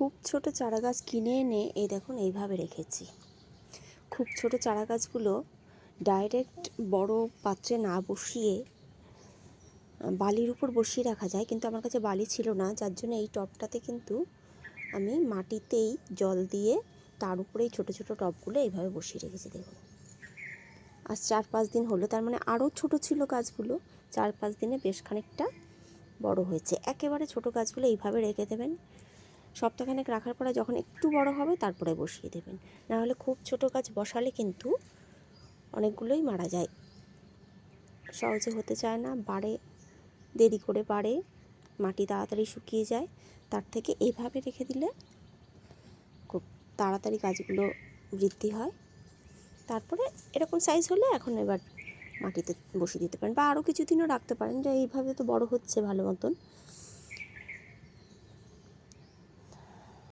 খুব ছোট চারা গাছ কিনে এনে এই দেখুন এইভাবে রেখেছি। খুব ছোট চারা গাছগুলো ডাইরেক্ট বড় পাত্রে না বসিয়ে বালির উপর বসিয়ে রাখা যায়, কিন্তু আমার কাছে বালি ছিল না, যার জন্য এই টবটাতে কিন্তু আমি মাটিতেই জল দিয়ে তার উপরেই ছোটো ছোটো টবগুলো এইভাবে বসিয়ে রেখেছি। দেখুন আজ 4-5 দিন হলো, তার মানে আরও ছোট ছিল গাছগুলো, 4-5 দিনে বেশ খানিকটা বড় হয়েছে। একেবারে ছোট গাছগুলো এইভাবে রেখে দেবেন, সপ্তাহখানেক রাখার পরে যখন একটু বড় হবে তারপরে বসিয়ে দেবেন। নাহলে খুব ছোট গাছ বসালে কিন্তু অনেকগুলোই মারা যায়, সহজে হতে চায় না, বাড়ে দেরি করে বাড়ে, মাটি তাড়াতাড়ি শুকিয়ে যায়। তার থেকে এইভাবে রেখে দিলে খুব তাড়াতাড়ি গাছগুলো বৃদ্ধি হয়। তারপরে এরকম সাইজ হলে এখন এবার মাটিতে বসিয়ে দিতে পারেন, বা আরও কিছুদিনও রাখতে পারেন, যে এইভাবে তো বড় হচ্ছে ভালো মতন,